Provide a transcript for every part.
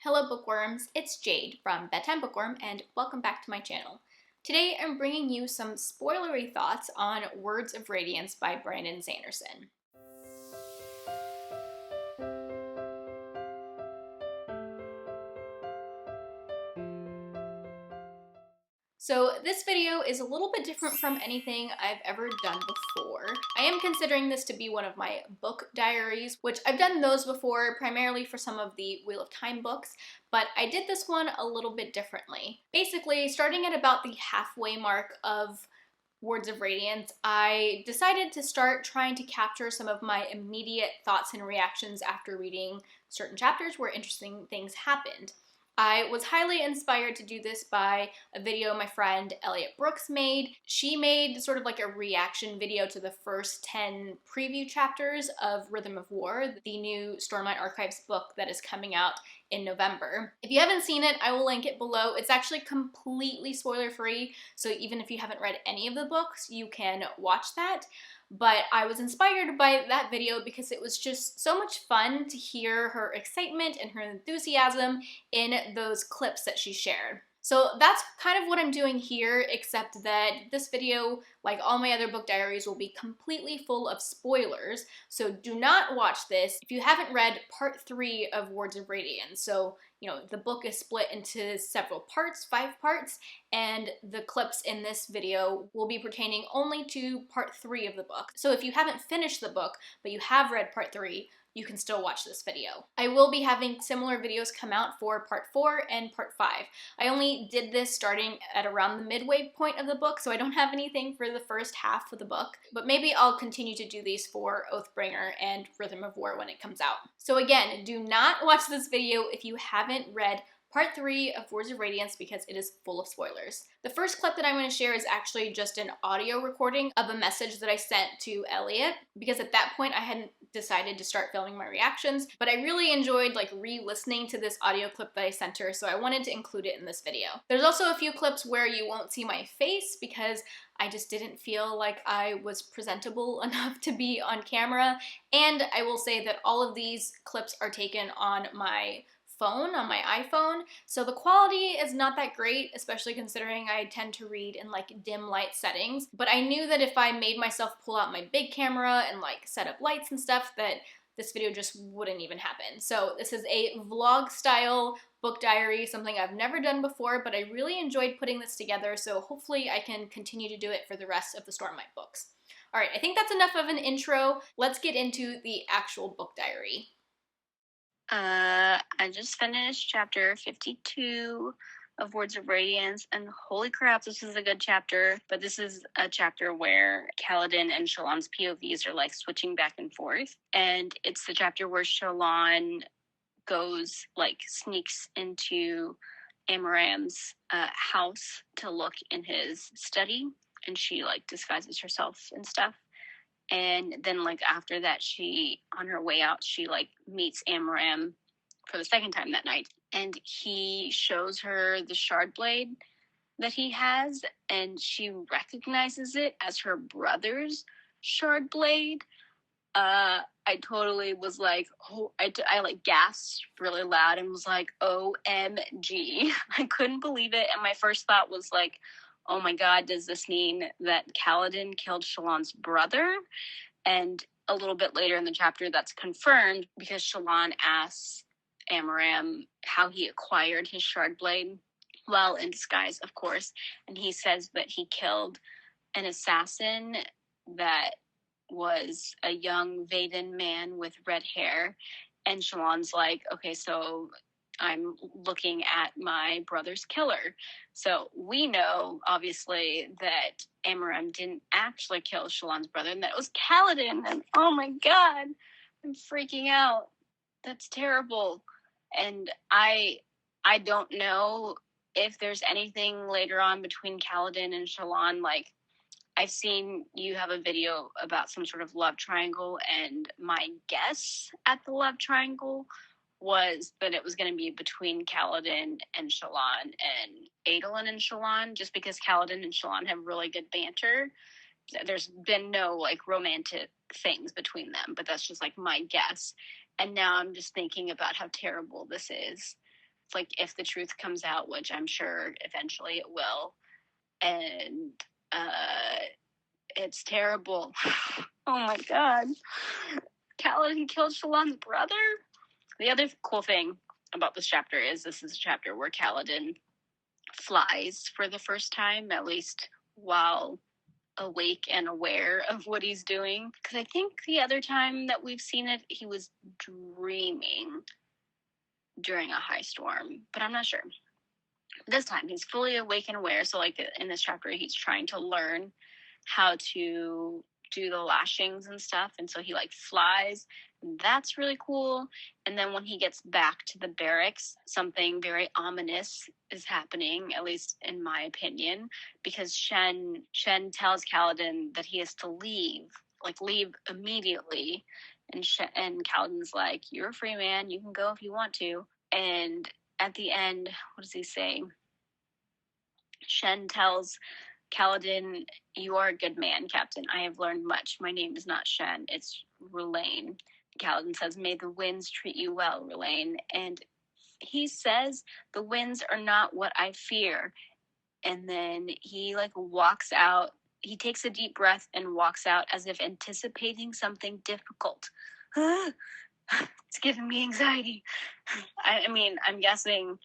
Hello bookworms, it's Jade from Bedtime Bookworm and welcome back to my channel. Today I'm bringing you some spoilery thoughts on Words of Radiance by Brandon Sanderson. So this video is a little bit different from anything I've ever done before. I am considering this to be one of my book diaries, which I've done those before primarily for some of the Wheel of Time books, but I did this one a little bit differently. Basically, starting at about the halfway mark of Words of Radiance, I decided to start trying to capture some of my immediate thoughts and reactions after reading certain chapters where interesting things happened. I was highly inspired to do this by a video my friend Elliot Brooks made. She made sort of like a reaction video to the first 10 preview chapters of Rhythm of War, the new Stormlight Archives book that is coming out in November. If you haven't seen it, I will link it below. It's actually completely spoiler free, so even if you haven't read any of the books, you can watch that. But I was inspired by that video because it was just so much fun to hear her excitement and her enthusiasm in those clips that she shared. So that's kind of what I'm doing here, except that this video, like all my other book diaries, will be completely full of spoilers, so do not watch this if you haven't read part 3 of Words of Radiance. So, you know, the book is split into several parts, 5 parts, and the clips in this video will be pertaining only to part 3 of the book. So if you haven't finished the book, but you have read part 3, you can still watch this video. I will be having similar videos come out for part 4 and part 5. I only did this starting at around the midway point of the book, so I don't have anything for the first half of the book, but maybe I'll continue to do these for Oathbringer and Rhythm of War when it comes out. So again, do not watch this video if you haven't read Part 3 of Words of Radiance because it is full of spoilers. The first clip that I'm going to share is actually just an audio recording of a message that I sent to Elliot, because at that point I hadn't decided to start filming my reactions, but I really enjoyed like re-listening to this audio clip that I sent her, so I wanted to include it in this video. There's also a few clips where you won't see my face because I just didn't feel like I was presentable enough to be on camera, and I will say that all of these clips are taken on my phone, on my iPhone, so the quality is not that great, especially considering I tend to read in like dim light settings, but I knew that if I made myself pull out my big camera and like set up lights and stuff, that this video just wouldn't even happen. So this is a vlog style book diary, something I've never done before, but I really enjoyed putting this together, so hopefully I can continue to do it for the rest of the Stormlight books. Alright, I think that's enough of an intro. Let's get into the actual book diary. I just finished chapter 52 of Words of Radiance, and holy crap, this is a good chapter. But this is a chapter where Kaladin and Shallan's POVs are like switching back and forth, and it's the chapter where Shallan goes, like, sneaks into Amaram's house to look in his study, and she like disguises herself and stuff. And then, like, after that, she, on her way out, she, like, meets Amaram for the second time that night. And he shows her the shard blade that he has, and she recognizes it as her brother's shard blade. I totally was like, oh, I like gasped really loud and was like, OMG. I couldn't believe it. And my first thought was like, oh my god, does this mean that Kaladin killed Shallan's brother? And a little bit later in the chapter, that's confirmed because Shallan asks Amaram how he acquired his shard blade, while in disguise, of course. And he says that he killed an assassin that was a young Vaden man with red hair. And Shallan's like, okay, so I'm looking at my brother's killer. So we know, obviously, that Amaram didn't actually kill Shallan's brother, and that it was Kaladin. And oh my god, I'm freaking out. That's terrible. And I don't know if there's anything later on between Kaladin and Shallan. Like, I've seen you have a video about some sort of love triangle, and my guess at the love triangle was that it was going to be between Kaladin and Shallan and Adolin and Shallan, just because Kaladin and Shallan have really good banter. There's been no, like, romantic things between them, but that's just, like, my guess. And now I'm just thinking about how terrible this is. like if the truth comes out, which I'm sure eventually it will. And it's terrible. Oh my god. Kaladin killed Shallan's brother? The other cool thing about this chapter is this is a chapter where Kaladin flies for the first time, at least while awake and aware of what he's doing. Because I think the other time that we've seen it, he was dreaming during a high storm, but I'm not sure. This time he's fully awake and aware. So like in this chapter, he's trying to learn how to do the lashings and stuff. And so he like flies. That's really cool. And then when he gets back to the barracks, something very ominous is happening, at least in my opinion, because Shen tells Kaladin that he has to leave immediately. And Kaladin's like, "You're a free man. You can go if you want to." And at the end, what does he say? Shen tells Kaladin, "You are a good man, Captain. I have learned much. My name is not Shen, it's Rulain." Kaladin says, "May the winds treat you well, Rulain." And he says, "The winds are not what I fear." And then he like walks out. He takes a deep breath and walks out as if anticipating something difficult. It's giving me anxiety. I mean, I'm guessing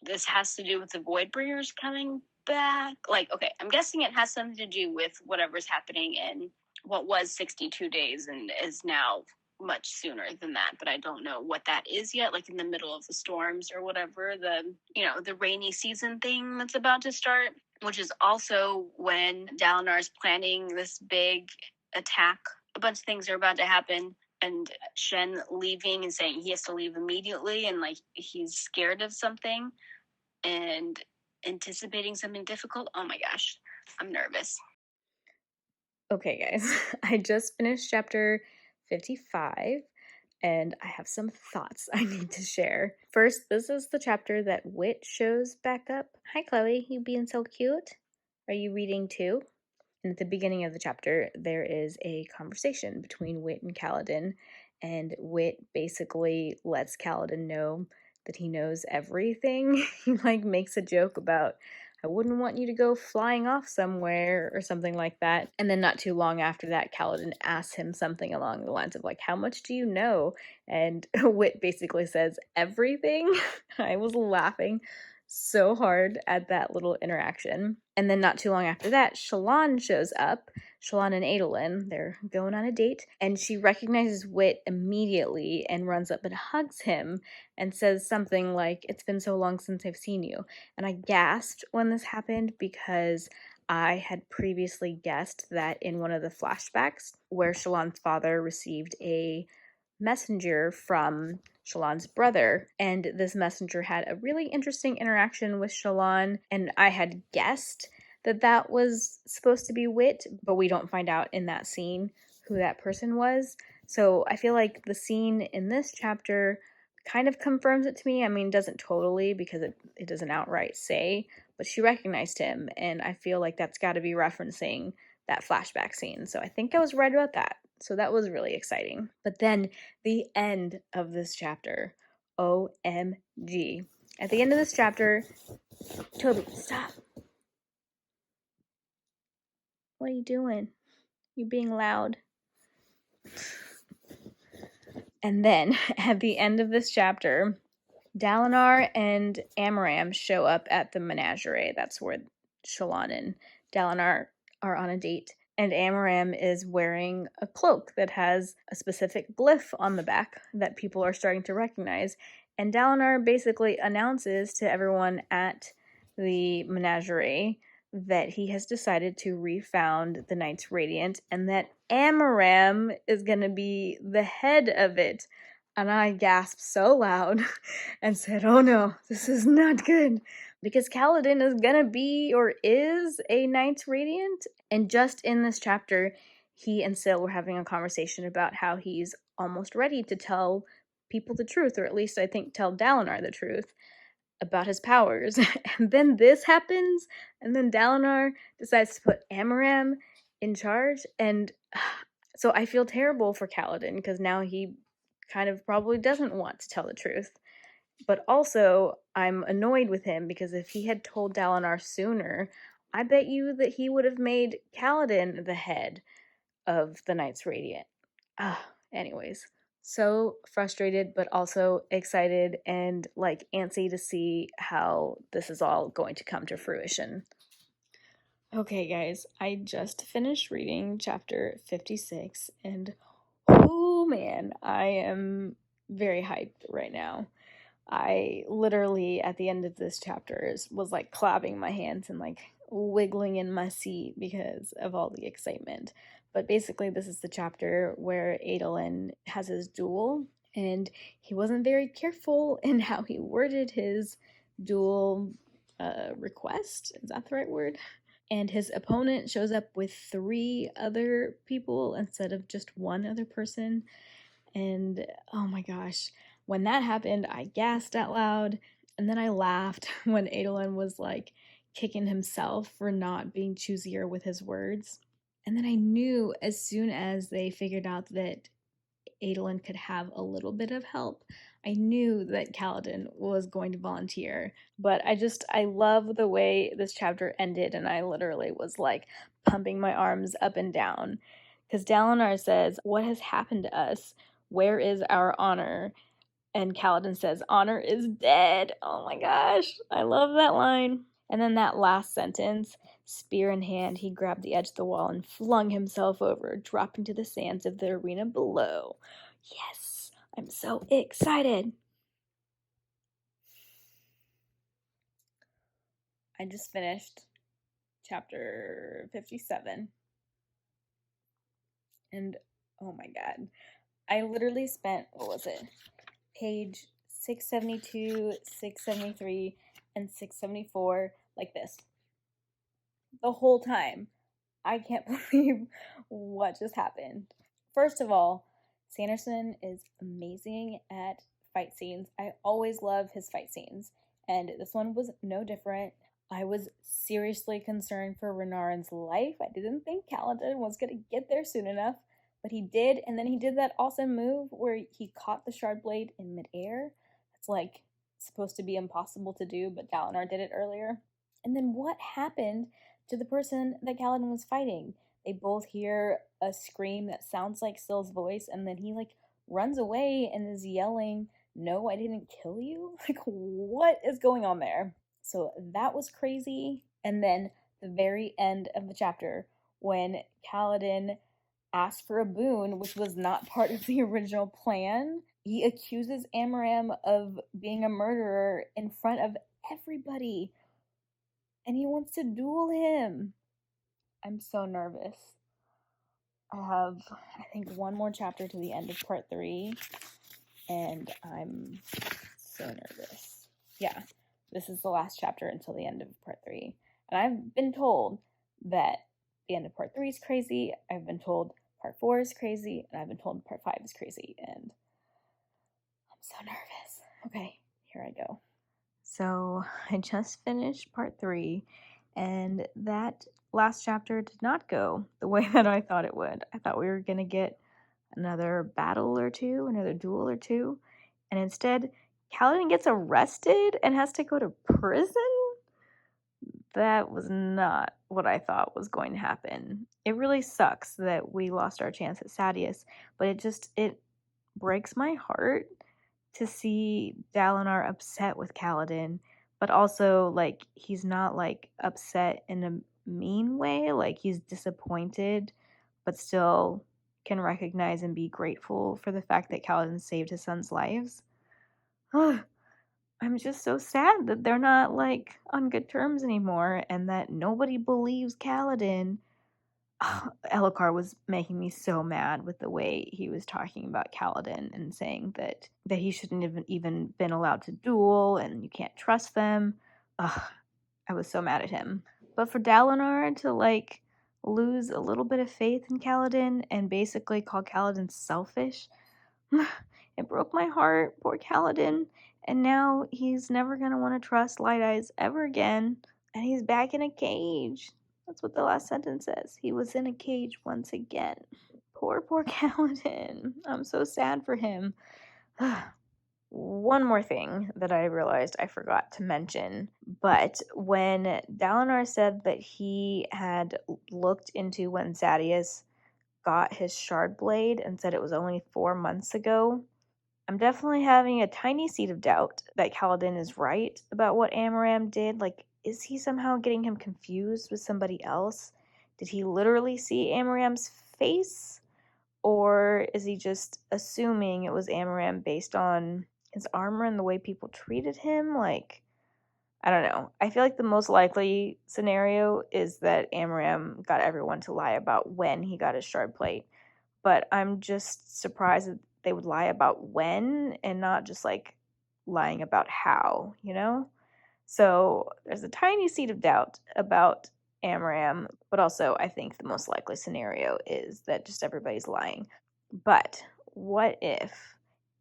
this has to do with the Voidbringers coming back. Like, okay, I'm guessing it has something to do with whatever's happening in what was 62 days and is now much sooner than that, but I don't know what that is yet, like in the middle of the storms or whatever, the rainy season thing that's about to start, which is also when Dalinar's planning this big attack. A bunch of things are about to happen, and Shen leaving and saying he has to leave immediately, and like he's scared of something and anticipating something difficult. Oh my gosh, I'm nervous. Okay, guys, I just finished chapter 55, and I have some thoughts I need to share. First, this is the chapter that Wit shows back up. Hi, Chloe, you being so cute? Are you reading too? And at the beginning of the chapter, there is a conversation between Wit and Kaladin, and Wit basically lets Kaladin know that he knows everything. He like makes a joke about, "I wouldn't want you to go flying off somewhere," or something like that. And then not too long after that, Kaladin asks him something along the lines of like, "How much do you know?" And Wit basically says, "Everything." I was laughing so hard at that little interaction. And then not too long after that, Shallan shows up. Shallan and Adolin, they're going on a date, and she recognizes Wit immediately and runs up and hugs him and says something like, "It's been so long since I've seen you." And I gasped when this happened because I had previously guessed that in one of the flashbacks where Shallan's father received a messenger from Shallan's brother, and this messenger had a really interesting interaction with Shallan, and I had guessed that that was supposed to be Wit, but we don't find out in that scene who that person was. So I feel like the scene in this chapter kind of confirms it to me. I mean, doesn't totally, because it doesn't outright say, but she recognized him, and I feel like that's got to be referencing that flashback scene. So I think I was right about that. So that was really exciting. But then the end of this chapter, OMG. At the end of this chapter, Toby, stop. What are you doing? You're being loud. And then at the end of this chapter, Dalinar and Amaram show up at the menagerie. That's where Shallan and Dalinar are on a date. And Amaram is wearing a cloak that has a specific glyph on the back that people are starting to recognize. And Dalinar basically announces to everyone at the menagerie that he has decided to refound the Knights Radiant and that Amaram is going to be the head of it. And I gasped so loud and said, "Oh no, this is not good." Because Kaladin is gonna be, or is, a Knights Radiant. And just in this chapter, he and Syl were having a conversation about how he's almost ready to tell people the truth, or at least I think tell Dalinar the truth about his powers. And then this happens, and then Dalinar decides to put Amaram in charge, and so I feel terrible for Kaladin, because now he kind of probably doesn't want to tell the truth. But also, I'm annoyed with him because if he had told Dalinar sooner, I bet you that he would have made Kaladin the head of the Knights Radiant. Anyways, so frustrated, but also excited and like antsy to see how this is all going to come to fruition. Okay, guys, I just finished reading chapter 56, and oh man, I am very hyped right now. I literally, at the end of this chapter, was like clapping my hands and like wiggling in my seat because of all the excitement. But basically, this is the chapter where Adolin has his duel, and he wasn't very careful in how he worded his duel request. Is that the right word? And his opponent shows up with 3 other people instead of just one other person. And oh my gosh, when that happened, I gasped out loud. And then I laughed when Adolin was like kicking himself for not being choosier with his words. And then I knew as soon as they figured out that Adolin could have a little bit of help, I knew that Kaladin was going to volunteer. But I love the way this chapter ended, and I literally was like pumping my arms up and down. Because Dalinar says, "What has happened to us? Where is our honor?" And Kaladin says, "Honor is dead." Oh my gosh, I love that line. And then that last sentence, spear in hand, he grabbed the edge of the wall and flung himself over, dropping to the sands of the arena below. Yes, I'm so excited. I just finished chapter 57. And oh my god. I literally spent, what was it? Page 672, 673, and 674 like this the whole time. I can't believe what just happened. First of all, Sanderson is amazing at fight scenes. I always love his fight scenes, and this one was no different. I was seriously concerned for Renarin's life. I didn't think Kaladin was going to get there soon enough, but he did, and then he did that awesome move where he caught the shard blade in midair. It's like supposed to be impossible to do, but Dalinar did it earlier. And then what happened to the person that Kaladin was fighting? They both hear a scream that sounds like Syl's voice, and then he like runs away and is yelling, "No, I didn't kill you." Like, what is going on there? So that was crazy. And then the very end of the chapter, when Kaladin asked for a boon, which was not part of the original plan, he accuses Amaram of being a murderer in front of everybody, and he wants to duel him. I'm so nervous. I have, I think, one more chapter to the end of part 3, and I'm so nervous. Yeah, this is the last chapter until the end of part 3. And I've been told that the end of part 3 is crazy, I've been told part 4 is crazy, and I've been told part 5 is crazy, and I'm so nervous. Okay, here I go. So I just finished part 3, and that last chapter did not go the way that I thought it would. I thought we were going to get another battle or two, another duel or two, and instead, Kaladin gets arrested and has to go to prison? That was not what I thought was going to happen. It really sucks that we lost our chance at Sadeas, but it breaks my heart to see Dalinar upset with Kaladin, but also like he's not like upset in a mean way, like he's disappointed, but still can recognize and be grateful for the fact that Kaladin saved his son's lives. I'm just so sad that they're not like on good terms anymore and that nobody believes Kaladin. Elokar was making me so mad with the way he was talking about Kaladin and saying that he shouldn't have even been allowed to duel and you can't trust them. Ugh, I was so mad at him. But for Dalinar to like lose a little bit of faith in Kaladin and basically call Kaladin selfish, it broke my heart. Poor Kaladin. And now he's never gonna want to trust Light Eyes ever again. And he's back in a cage. That's what the last sentence says. He was in a cage once again. Poor Kaladin. I'm so sad for him. one more thing that I realized I forgot to mention, but when Dalinar said that he had looked into when Zadius got his shard blade and said it was only 4 months ago, I'm definitely having a tiny seed of doubt that Kaladin is right about what Amaram did. Like, is he somehow getting him confused with somebody else? Did he literally see Amaram's face? Or is he just assuming it was Amaram based on his armor and the way people treated him? Like, I don't know. I feel like the most likely scenario is that Amaram got everyone to lie about when he got his shard plate. But I'm just surprised that they would lie about when and not just like lying about how, you know? So there's a tiny seed of doubt about Amram, but also I think the most likely scenario is that just everybody's lying. But what if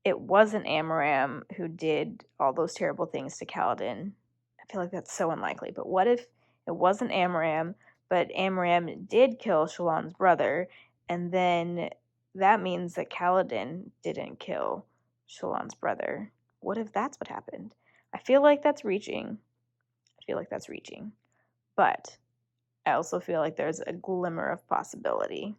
it wasn't Amram who did all those terrible things to Kaladin? I feel like that's so unlikely. But what if it wasn't Amram, but Amram did kill Shalon's brother, and then that means that Kaladin didn't kill Shalon's brother? What if that's what happened? I feel like that's reaching. But I also feel like there's a glimmer of possibility.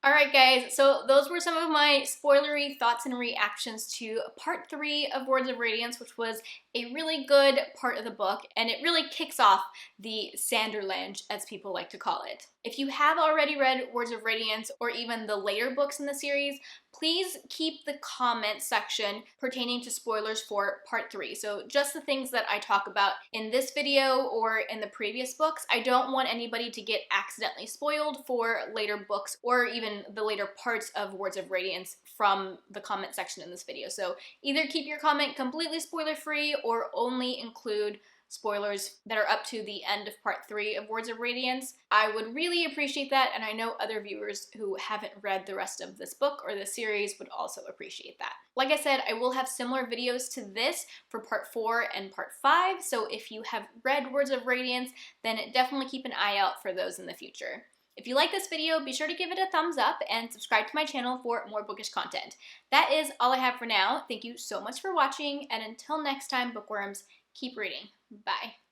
Alright guys, so those were some of my spoilery thoughts and reactions to part 3 of Words of Radiance, which was a really good part of the book, and it really kicks off the Sanderland, as people like to call it. If you have already read Words of Radiance, or even the later books in the series, please keep the comment section pertaining to spoilers for part 3. So just the things that I talk about in this video or in the previous books. I don't want anybody to get accidentally spoiled for later books or even the later parts of Words of Radiance from the comment section in this video. So either keep your comment completely spoiler-free or only include spoilers that are up to the end of part 3 of Words of Radiance. I would really appreciate that, and I know other viewers who haven't read the rest of this book or the series would also appreciate that. Like I said, I will have similar videos to this for part 4 and part 5, so if you have read Words of Radiance, then definitely keep an eye out for those in the future. If you like this video, be sure to give it a thumbs up and subscribe to my channel for more bookish content. That is all I have for now. Thank you so much for watching, and until next time, bookworms, keep reading. Bye.